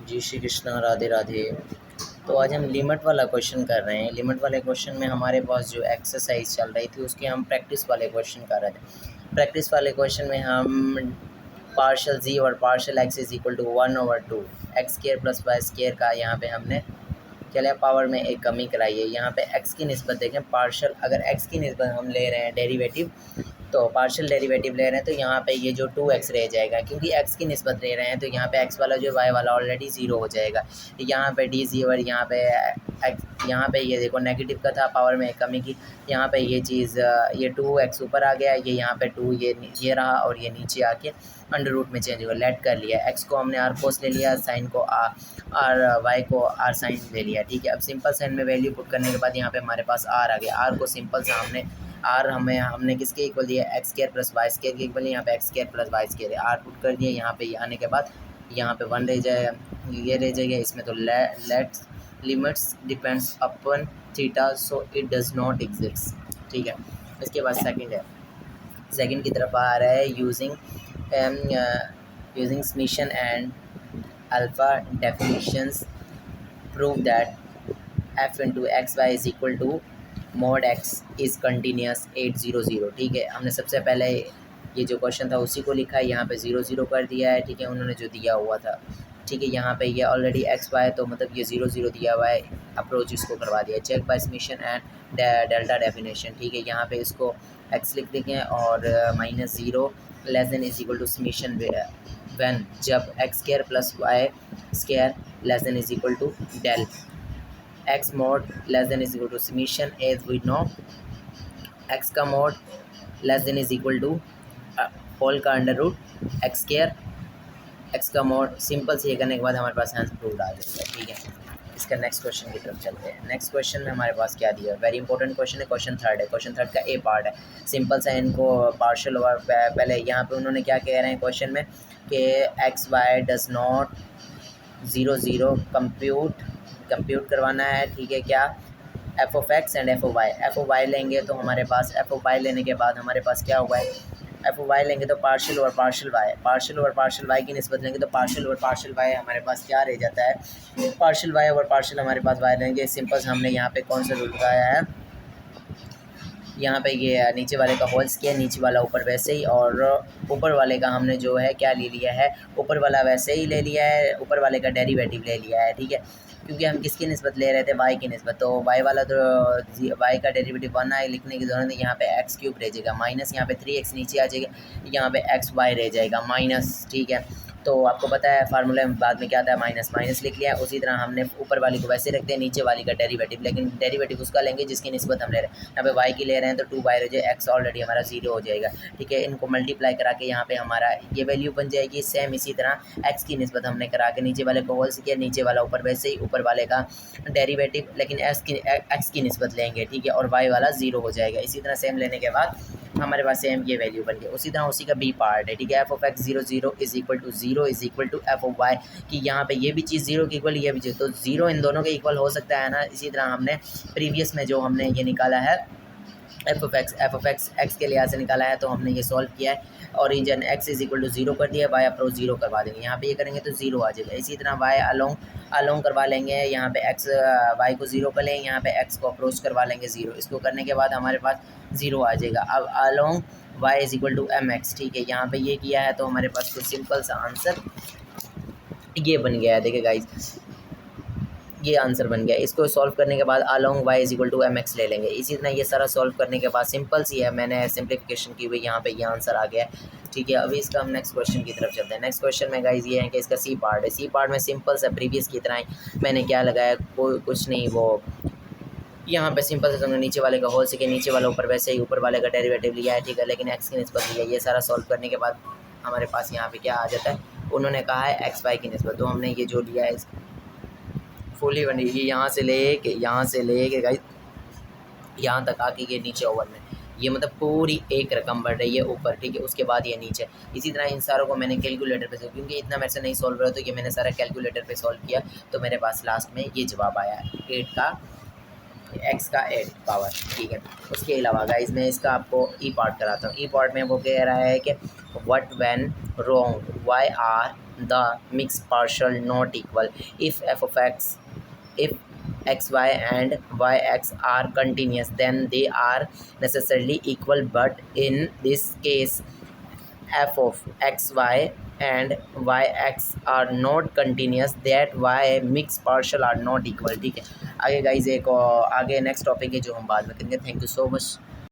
जी श्री कृष्णा, राधे राधे। तो आज हम लिमिट वाला क्वेश्चन कर रहे हैं। लिमिट वाले क्वेश्चन में हमारे पास जो एक्सरसाइज चल रही थी उसकी हम प्रैक्टिस वाले क्वेश्चन कर रहे थे। प्रैक्टिस वाले क्वेश्चन में हम पार्शल जी और partial x is equal to 1/2 x square plus y square का यहाँ पे हमने क्या लिया, पावर में एक कमी कराई है। यहाँ पे एक्स की निस्बत देखें, पार्शल अगर एक्स की निस्बत हम ले रहे हैं डेरिवेटिव, तो पार्शियल डेरिवेटिव ले रहे हैं तो यहाँ पे ये जो 2x रह जाएगा, क्योंकि x की निस्बत ले रहे हैं तो यहाँ पे x वाला जो y वाला ऑलरेडी ज़ीरो हो जाएगा। यहाँ पे डी ज़ीरो और यहाँ पे ये देखो नेगेटिव का था, पावर में एक कमी की, यहाँ पे ये चीज़ ये 2x ऊपर आ गया, ये यहाँ पे 2 ये रहा और ये नीचे आके अंडर रूट में चेंज हुआ, लेट कर लिया। x को हमने r कोस ले लिया, साइन को आर वाई को आर साइन ले लिया। ठीक है, अब सिंपल साइन में वैल्यू पुट करने के बाद यहाँ पे हमारे पास r आ गया। r को सिंपल सा हमने किसके इक्वल दिया, x square plus y square के इक्वल। यहाँ पे x square plus y square r put कर दिए। यहाँ पे आने के बाद यहाँ पे 1 रह जाएगा, ये रह जाएगा इसमें, तो let limits depends upon theta so it does not exist. ठीक है, इसके बाद सेकंड है, सेकंड की तरफ आ रहा है using summation and alpha definitions prove that f into x y is equal to mod x is continuous 800। ठीक है, हमने सबसे पहले ये जो क्वेश्चन था उसी को लिखा है, यहाँ पे 0 कर दिया है। ठीक है, उन्होंने जो दिया हुआ था। ठीक है, यहाँ पे ये ऑलरेडी एक्स वाई तो मतलब ये 0 दिया हुआ है, अप्रोच इसको करवा दिया। Check by summation and delta definition. ठीक है, यहाँ पे इसको x लिख देंगे और -0 less than is equal to summation when जब x square plus y square less than is equal to del x mod less than is equal to summation, as we know x का mod less than is equal to whole का under root x square, x का mod simple से ये करने के बाद हमारे पास answer prove आ जाएगा। ठीक है, इसका नेक्स्ट क्वेश्चन की तरफ चलते हैं। नेक्स्ट क्वेश्चन में हमारे पास क्या दिया है, वेरी इंपॉर्टेंट क्वेश्चन है, क्वेश्चन थर्ड है। क्वेश्चन थर्ड का ए पार्ट है, सिंपल सा इनको पार्शियल और पहले यहाँ पे उन्होंने क्या कह रहे हैं क्वेश्चन में कि x y does not 0 compute करवाना है। ठीक है, क्या f of x and f of y लेंगे तो हमारे पास एफ ओ वाई लेने के बाद हमारे पास क्या हुआ है, एफ ओ वाई लेंगे तो पार्शियल और पार्शियल वाई की निस्बत लेंगे तो पार्शियल और पार्शियल वाई हमारे पास क्या रह जाता है, पार्शियल वाई और पार्शियल हमारे पास वाई लेंगे। सिंपल से हमने यहाँ पे कौन सा रूल लगाया है, यहाँ पे ये नीचे वाले का होल्स किया, नीचे वाला ऊपर वैसे ही, और ऊपर वाले का हमने जो है क्या ले लिया है, ऊपर वाला वैसे ही ले लिया है, ऊपर वाले का डेरिवेटिव ले लिया है। ठीक है, क्योंकि हम किसकी निस्बत ले रहे थे, वाई की निस्बत, तो वाई वाला तो वाई का डेरिवेटिव 1 आए लिखने की जरूरत है। यहाँ पे एक्स क्यूब रह जाएगा माइनस, यहाँ पे 3x नीचे आ जाएगा, यहाँ पे एक्स वाई रह जाएगा माइनस। ठीक है, तो आपको पता है फार्मूला में बाद में क्या आता है, माइनस लिख लिया है। उसी तरह हमने ऊपर वाली को वैसे रखते हैं, नीचे वाली का डेरिवेटिव, लेकिन डेरिवेटिव उसका लेंगे जिसकी निस्बत हम ले रहे हैं। यहाँ पे वाई की ले रहे हैं तो 2y हो जाए, एक्स ऑलरेडी हमारा 0 हो जाएगा। ठीक है, इनको मल्टीप्लाई करा के यहाँ पे हमारा ये वैल्यू बन जाएगी। सेम इसी तरह एक्स की निस्बत हमने करा के नीचे वाले को होल से किया, नीचे वाला ऊपर वैसे ही, ऊपर वाले का डेरिवेटिव लेकिन एक्स की निस्बत लेंगे। ठीक है, और वाई वाला 0 हो जाएगा। इसी तरह सेम लेने के बाद हमारे पास सेम ये वैल्यू बन गई। उसी तरह उसी का बी पार्ट है। ठीक है, f of x 0 is equal to 0 is equal to f of y, कि यहाँ पे ये भी चीज़ 0 के इक्वल, ये भी चीज़, तो 0 इन दोनों के इक्वल हो सकता है ना। इसी तरह हमने प्रीवियस में जो हमने ये निकाला है एफ ऑफ एक्स एक्स के लिहाज से निकाला है, तो हमने ये सॉल्व किया है। Origin x is equal to 0 कर दिया, वाई अप्रोच 0 करवा देंगे, यहाँ पे ये करेंगे तो 0 आ जाएगा। इसी तरह वाई अलोंग करवा लेंगे, यहाँ पे एक्स वाई को 0 कर लेंगे, यहाँ पे एक्स को अप्रोच करवा लेंगे 0। इसको करने के बाद हमारे पास 0 आ जाएगा। अब along y is equal to m x. ठीक है, यहाँ पे ये किया है तो हमारे पास कुछ सिंपल सा आंसर ये बन गया है। देखिए गाइज, ये आंसर बन गया। इसको सॉल्व करने के बाद along y is equal to m x ले लेंगे। इसी तरह ये सारा सॉल्व करने के बाद सिंपल सी है, मैंने सिंप्लीफिकेशन की हुई, यहाँ पे ये आंसर आ गया है। ठीक है, अभी इसका हम नेक्स्ट क्वेश्चन की तरफ चलते हैं। नेक्स्ट क्वेश्चन में गाइज ये है कि इसका सी पार्ट है। सी पार्ट में सिंपल सा प्रीवियस की तरह ही मैंने क्या लगाया, कोई कुछ नहीं, वो यहाँ पे सिंपल से हमने नीचे वाले का होल से नीचे वाला ऊपर वैसे ही, ऊपर वाले का डेरिवेटिव लिया है। ठीक है, लेकिन एक्स की निस्बत लिया है। ये सारा सॉल्व करने के बाद हमारे पास यहाँ पे क्या आ जाता है, उन्होंने कहा है एक्स वाई की निस्बत, तो हमने ये जो लिया है फुली बनी, ये यहाँ से लेके गाइस यहाँ तक आके ये नीचे ओवर में ये मतलब पूरी एक रकम बढ़ रही है ऊपर। ठीक है, उसके बाद ये नीचे। इसी तरह इन सारों को मैंने कैलकुलेटर पे सॉल्व, क्योंकि इतना मेरे से नहीं सॉल्व रहा, तो ये मैंने सारा कैलकुलेटर पे सॉल्व किया, तो मेरे पास लास्ट में ये जवाब आया 8 का एक्स का 8 पावर। ठीक है, उसके अलावा गाइस मैं इसका आपको ई पार्ट कराता हूँ। ई पार्ट में वो कह रहा है कि what when wrong y are the mixed partial not equal. If f of x, if xy and yx are continuous, then they are necessarily equal, but in this case f of xy and yx are not continuous, that y mix partial are not equal. ठीक है, आगे guys एक और आगे next topic है जो हम बाद में करेंगे। Thank you so much.